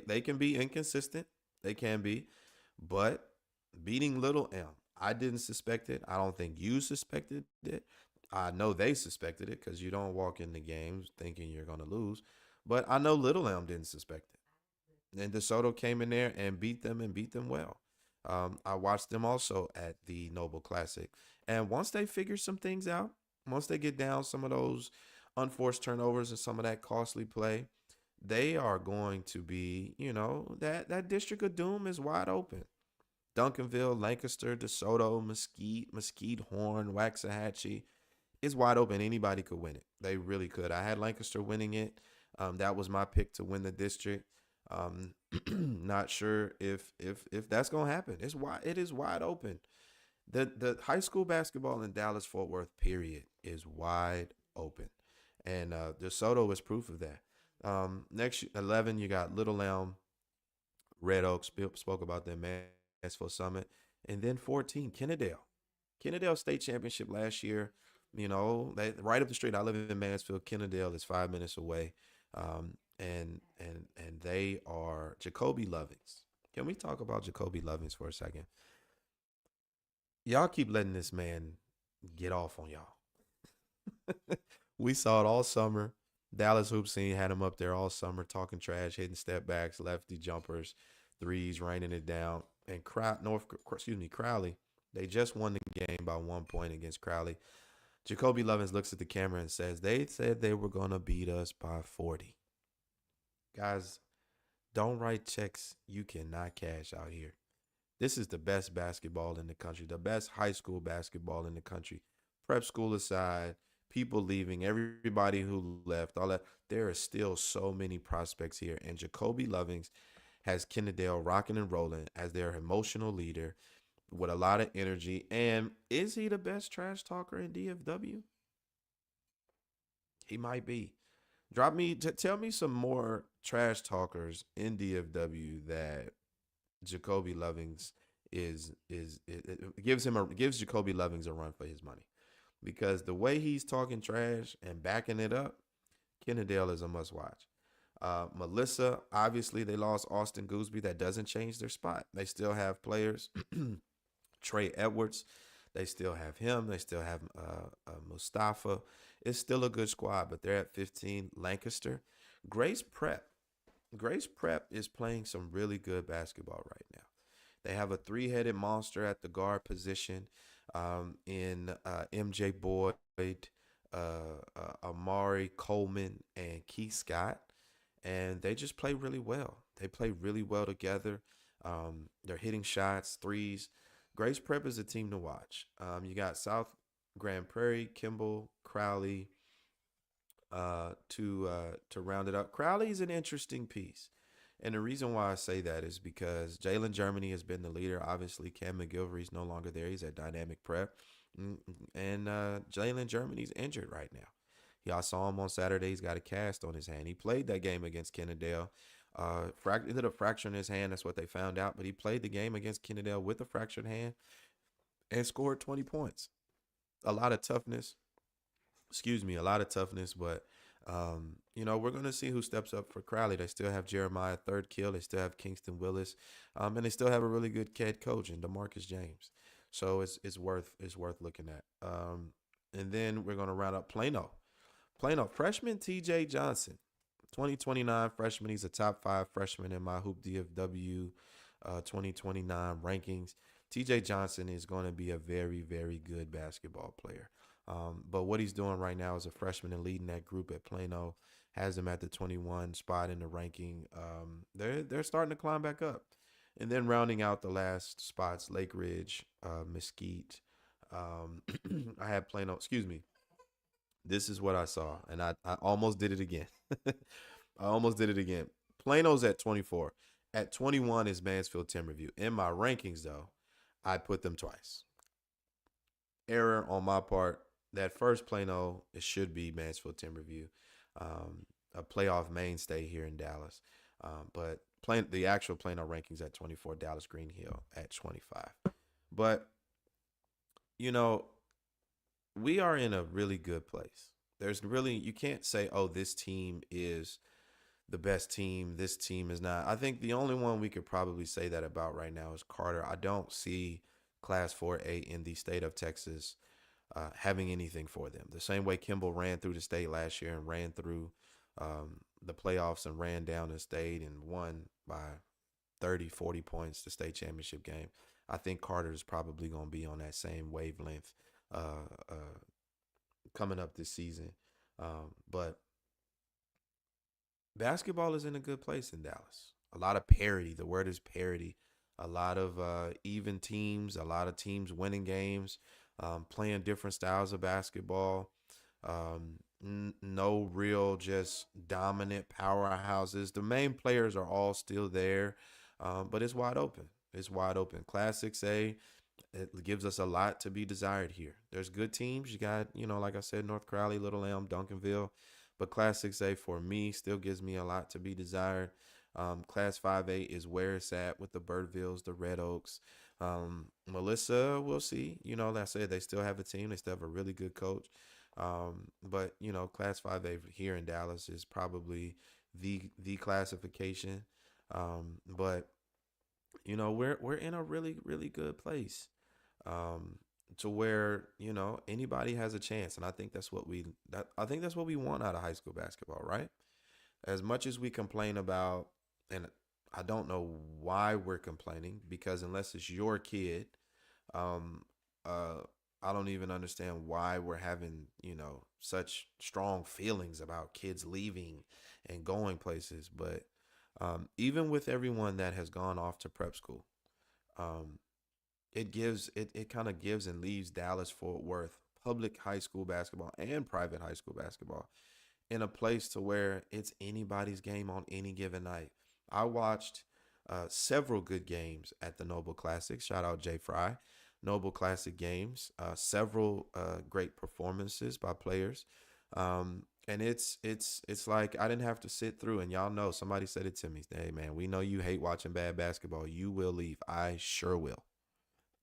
they can be inconsistent. They can be, but beating Little M, I didn't suspect it. I don't think you suspected it. I know they suspected it because you don't walk into games thinking you're going to lose. But I know Little M didn't suspect it. And DeSoto came in there and beat them well. I watched them also at the Noble Classic. And once they figure some things out, once they get down some of those unforced turnovers and some of that costly play, they are going to be, that District of Doom is wide open. Duncanville, Lancaster, DeSoto, Mesquite, Horn, Waxahachie. It's wide open. Anybody could win it. They really could. I had Lancaster winning it. That was my pick to win the district. Um, not sure if that's gonna happen. It is wide open. The high school basketball in Dallas Fort Worth period is wide open, and DeSoto is proof of that. Next 11, you got Little Elm, Red Oak. Spoke about them, Mansfield Summit, and then 14, Kennedale. Kennedale State Championship last year. They right up the street. I live in Mansfield. Kennedale is 5 minutes away, and they are Jacoby Lovings. Can we talk about Jacoby Lovings for a second? Y'all keep letting this man get off on y'all. We saw it all summer. Dallas Hoop Scene had him up there all summer talking trash, hitting step backs, lefty jumpers, threes, raining it down. And Crowley, they just won the game by 1 point against Crowley. Jacoby Lovins looks at the camera and says, they said they were going to beat us by 40. Guys, don't write checks you cannot cash out here. This is the best basketball in the country, the best high school basketball in the country. Prep school aside, people leaving, everybody who left, all that. There are still so many prospects here. And Jacoby Lovings has Kennedale rocking and rolling as their emotional leader with a lot of energy. And is he the best trash talker in DFW? He might be. Tell me some more trash talkers in DFW that Jacoby Lovings it gives Jacoby Lovings a run for his money, because the way he's talking trash and backing it up, Kennedale is a must watch. Melissa, obviously they lost Austin Gooseby. That doesn't change their spot. They still have players. Trey Edwards, they still have him. They still have Mustafa. It's still a good squad, but they're at 15. Lancaster, Grace Prep. Grace Prep is playing some really good basketball right now. They have a three-headed monster at the guard position in MJ Boyd, Amari Coleman, and Keith Scott. And they just play really well. They play really well together. They're hitting shots, threes. Grace Prep is a team to watch. You got South Grand Prairie, Campbell, Crowley, to round it up. Crowley's an interesting piece. And the reason why I say that is because Jalen Germany has been the leader. Obviously, Cam McGilvery's no longer there. He's at Dynamic Prep. And Jalen Germany's injured right now. Y'all saw him on Saturday. He's got a cast on his hand. He played that game against Kennedale. He did a fracture in his hand. That's what they found out. But he played the game against Kennedale with a fractured hand and scored 20 points. A lot of toughness. A lot of toughness, but we're going to see who steps up for Crowley. They still have Jeremiah Third Kill. They still have Kingston Willis, and they still have a really good head coach in DeMarcus James. So it's worth looking at. And then we're going to round up Plano. Freshman TJ Johnson, 2029 freshman. He's a top 5 freshman in my Hoop DFW 2029 rankings. TJ Johnson is going to be a very, very good basketball player. But what he's doing right now as a freshman and leading that group at Plano has him at the 21 spot in the ranking. They're starting to climb back up. And then rounding out the last spots, Lake Ridge, Mesquite. I had Plano, This is what I saw, and I almost did it again. I almost did it again. Plano's at 24. At 21 is Mansfield Timberview. In my rankings, though, I put them twice. error on my part. That first Plano, it should be Mansfield Timberview, a playoff mainstay here in Dallas. But the actual Plano rankings at 24, Dallas Green Hill at 25. But, you know, we are in a really good place. There's really, you can't say, oh, this team is the best team. This team is not. I think the only one we could probably say that about right now is Carter. I don't see Class 4A in the state of Texas having anything for them. The same way Campbell ran through the state last year and ran through the playoffs and ran down the state and won by 30, 40 points the state championship game. I think Carter is probably going to be on that same wavelength coming up this season. But basketball is in a good place in Dallas. A lot of parity. The word is parity. A lot of even teams, a lot of teams winning games, playing different styles of basketball. No real just dominant powerhouses. The main players are all still there, but it's wide open. It's wide open. Class 6A, it gives us a lot to be desired here. There's good teams. You got, like I said, North Crowley, Little Elm, Duncanville. But Class 6A for me still gives me a lot to be desired. Class 5A is where it's at with the Birdvilles, the Red Oaks. Melissa, we'll see. Like I said, they still have a team. They still have a really good coach. But Class 5A here in Dallas is probably the classification. But we're in a really, really good place. To where anybody has a chance, and I think that's what we want out of high school basketball, right? As much as we complain about, and I don't know why we're complaining, because unless it's your kid, um, I don't even understand why we're having such strong feelings about kids leaving and going places. But even with everyone that has gone off to prep school, um, it kind of gives and leaves Dallas Fort Worth public high school basketball and private high school basketball in a place to where it's anybody's game on any given night. I watched several good games at the Noble Classic. Shout out Jay Fry. Noble Classic games, several great performances by players. And it's like I didn't have to sit through, and y'all know, somebody said it to me. Hey man, we know you hate watching bad basketball. You will leave. I sure will.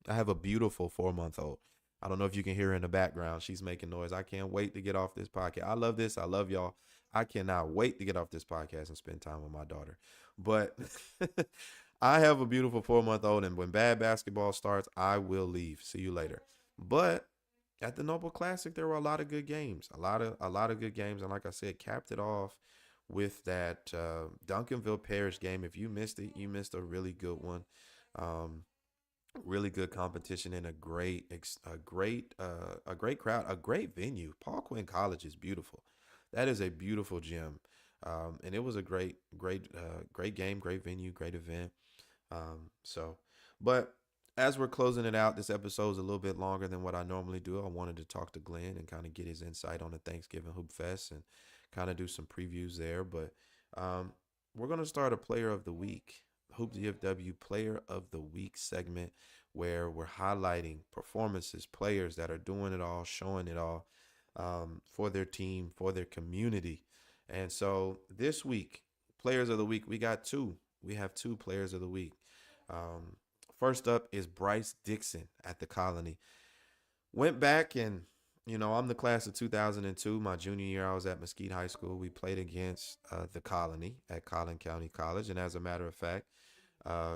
I have a beautiful 4 month old. I don't know if you can hear her in the background. She's making noise. I can't wait to get off this podcast. I love this. I love y'all. I cannot wait to get off this podcast and spend time with my daughter. But I have a beautiful 4 month old, and when bad basketball starts, I will leave. See you later. But at the Noble Classic, there were a lot of good games. A lot of good games. And like I said, capped it off with that Duncanville Parish game. If you missed it, you missed a really good one. Really good competition and a great crowd, a great venue. Paul Quinn College is beautiful. That is a beautiful gym. And it was a great game, great venue, great event. So, but as we're closing it out, this episode is a little bit longer than what I normally do. I wanted to talk to Glenn and kind of get his insight on the Thanksgiving Hoop Fest and kind of do some previews there. But we're going to start a Player of the Week, Hoop DFW Player of the Week segment, where we're highlighting performances, players that are doing it all, showing it all for their team, for their community. And so this week, Players of the Week, we got two. We have two Players of the Week. First up is Bryce Dixon at the Colony. Went back and, I'm the class of 2002. My junior year, I was at Mesquite High School. We played against the Colony at Collin County College. And as a matter of fact,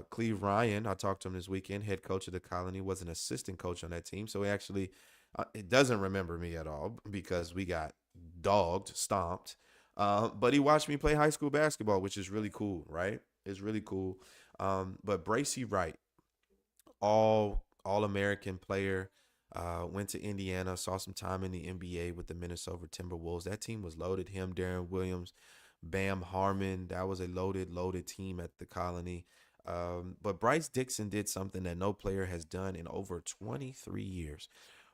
Cleve Ryan, I talked to him this weekend, head coach of the Colony, was an assistant coach on that team. So he actually, it doesn't remember me at all because we got dogged, stomped. But he watched me play high school basketball, which is really cool, right? It's really cool. But Bracy Wright, all-American player, went to Indiana, saw some time in the NBA with the Minnesota Timberwolves. That team was loaded. Him, Darren Williams, Bam Harmon. That was a loaded team at the Colony. But Bryce Dixon did something that no player has done in over 23 years.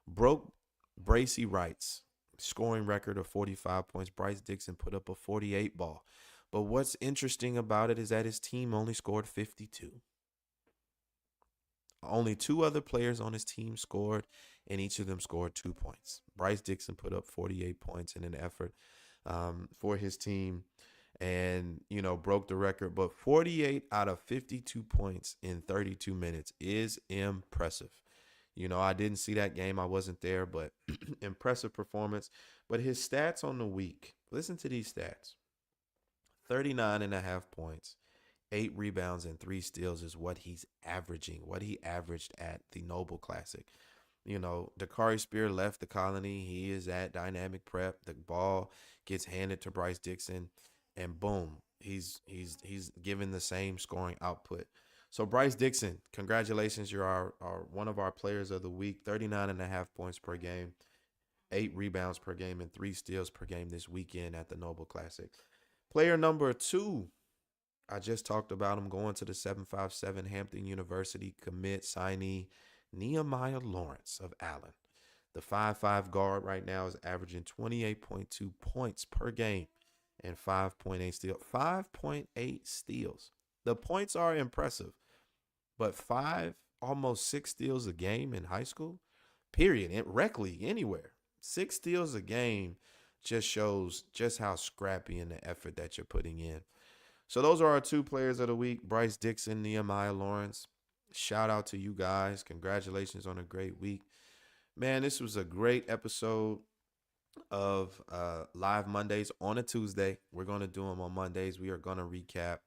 Broke Bracy Wright's scoring record of 45 points. Bryce Dixon put up a 48 ball. But what's interesting about it is that his team only scored 52. Only two other players on his team scored, and each of them scored 2 points. Bryce Dixon put up 48 points in an effort for his team and, broke the record. But 48 out of 52 points in 32 minutes is impressive. I didn't see that game. I wasn't there, but impressive performance. But his stats on the week, listen to these stats: 39 and a half points, 8 rebounds, and 3 steals is what he's averaging, what he averaged at the Noble Classic. Dakari Spear left the Colony. He is at Dynamic Prep. The ball gets handed to Bryce Dixon, and boom, he's given the same scoring output. So Bryce Dixon, congratulations. You're our one of our players of the week. 39 and a half points per game, 8 rebounds per game, and 3 steals per game this weekend at the Noble Classic. Player number 2, I just talked about him going to the 757 Hampton University commit signee, Nehemiah Lawrence of Allen. The 5'5 guard right now is averaging 28.2 points per game and 5.8 steals. 5.8 steals. The points are impressive, but almost 6 steals a game in high school, period, in rec league, anywhere. 6 steals a game just shows just how scrappy and the effort that you're putting in. So those are our 2 players of the week: Bryce Dixon, Nehemiah Lawrence. Shout out to you guys. Congratulations on a great week. Man, this was a great episode of Live Mondays on a Tuesday. We're going to do them on Mondays. We are going to recap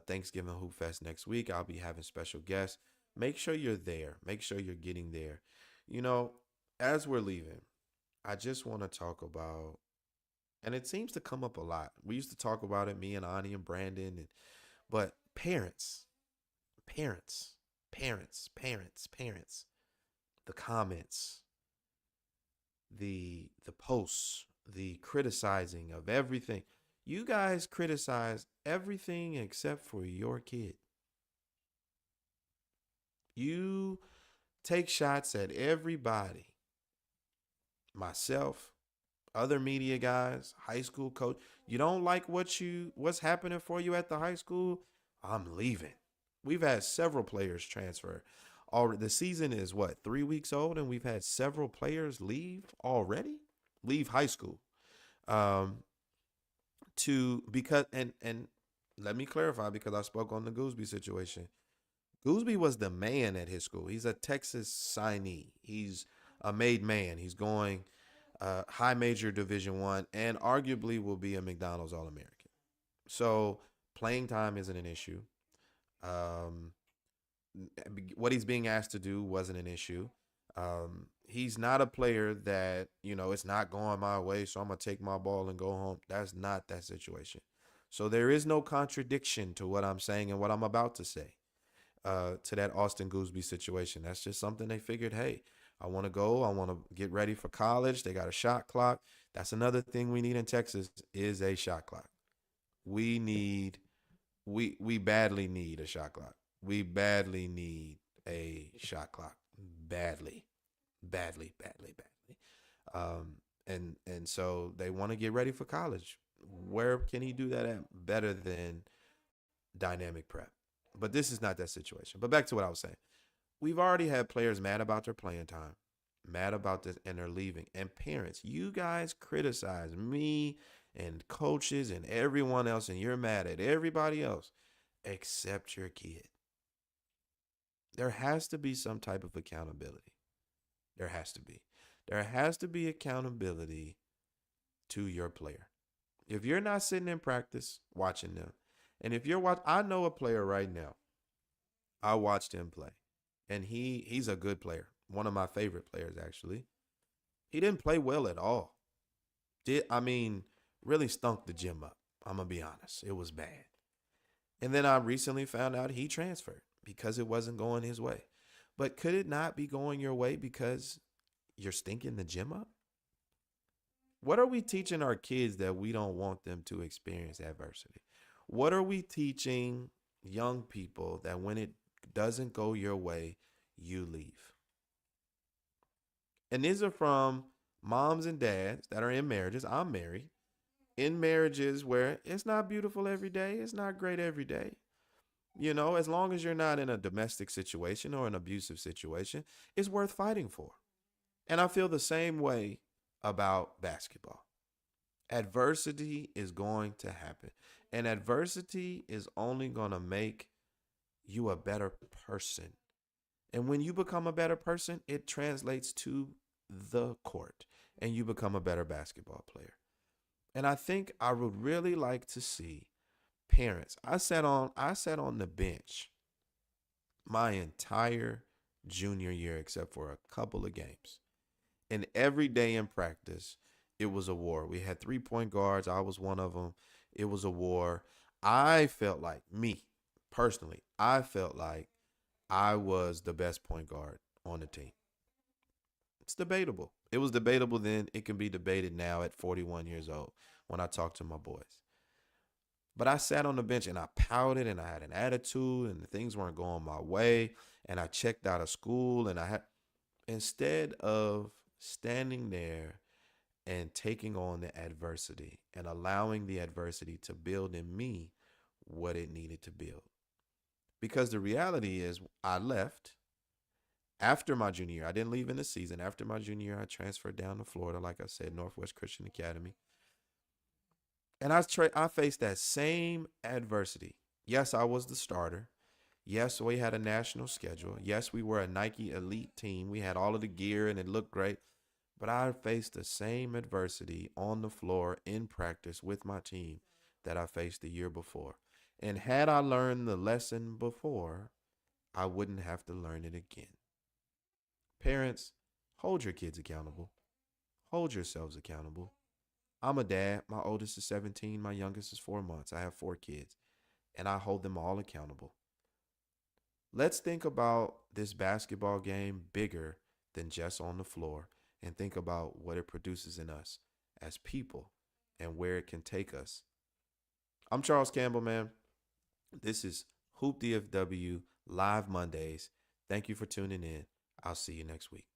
Thanksgiving Hoop Fest next week. I'll be having special guests. Make sure you're there. Make sure you're getting there. As we're leaving, I just want to talk about, and it seems to come up a lot. We used to talk about it, me and Ani and Brandon, but parents, parents, parents, parents, parents, the comments, the posts, the criticizing of everything. You guys criticize everything except for your kid. You take shots at everybody. Myself, other media guys, high school coach. You don't like what's happening for you at the high school? I'm leaving. We've had several players transfer. The season is 3 weeks old, and we've had several players leave already. Leave high school. Because let me clarify, because I spoke on the Gooseby situation. Gooseby was the man at his school. He's a Texas signee. He's a made man. He's going high major Division I, and arguably will be a McDonald's All-American. So playing time isn't an issue. What he's being asked to do wasn't an issue. He's not a player that, it's not going my way, so I'm going to take my ball and go home. That's not that situation. So there is no contradiction to what I'm saying and what I'm about to say to that Austin Gooseby situation. That's just something they figured, hey, I want to go. I want to get ready for college. They got a shot clock. That's another thing we need in Texas is a shot clock. We badly need a shot clock. We badly need a shot clock. Badly. And so they want to get ready for college. Where can he do that at better than Dynamic Prep? But this is not that situation. But back to what I was saying. We've already had players mad about their playing time, mad about this, and they're leaving. And parents, you guys criticize me and coaches and everyone else, and you're mad at everybody else except your kid. There has to be some type of accountability. There has to be. There has to be accountability to your player. If you're not sitting in practice watching them, and if you're I know a player right now. I watched him play, and he's a good player. One of my favorite players, actually. He didn't play well at all. Really stunk the gym up. I'm going to be honest. It was bad. And then I recently found out he transferred because it wasn't going his way. But could it not be going your way because you're stinking the gym up? What are we teaching our kids that we don't want them to experience adversity? What are we teaching young people that when it doesn't go your way, you leave? And these are from moms and dads that are in marriages. I'm married. In marriages where it's not beautiful every day. It's not great every day. As long as you're not in a domestic situation or an abusive situation, it's worth fighting for. And I feel the same way about basketball. Adversity is going to happen, and adversity is only going to make you a better person. And when you become a better person, it translates to the court and you become a better basketball player. And I think I would really like to see parents. I sat on the bench my entire junior year except for a couple of games. And every day in practice, it was a war. We had 3 point guards. I was one of them. It was a war. I felt like, me personally, I felt like I was the best point guard on the team. It's debatable. It was debatable then. It can be debated now at 41 years old when I talk to my boys. But I sat on the bench and I pouted and I had an attitude and things weren't going my way. And I checked out of school and instead of standing there and taking on the adversity and allowing the adversity to build in me what it needed to build. Because the reality is, I left after my junior year. I didn't leave in the season. After my junior year, I transferred down to Florida, like I said, Northwest Christian Academy. And I faced that same adversity. Yes, I was the starter. Yes, we had a national schedule. Yes, we were a Nike elite team. We had all of the gear and it looked great. But I faced the same adversity on the floor in practice with my team that I faced the year before. And had I learned the lesson before, I wouldn't have to learn it again. Parents, hold your kids accountable. Hold yourselves accountable. I'm a dad. My oldest is 17. My youngest is 4 months. I have 4 kids, and I hold them all accountable. Let's think about this basketball game bigger than just on the floor and think about what it produces in us as people and where it can take us. I'm Charles Campbell, man. This is Hoop DFW Live Mondays. Thank you for tuning in. I'll see you next week.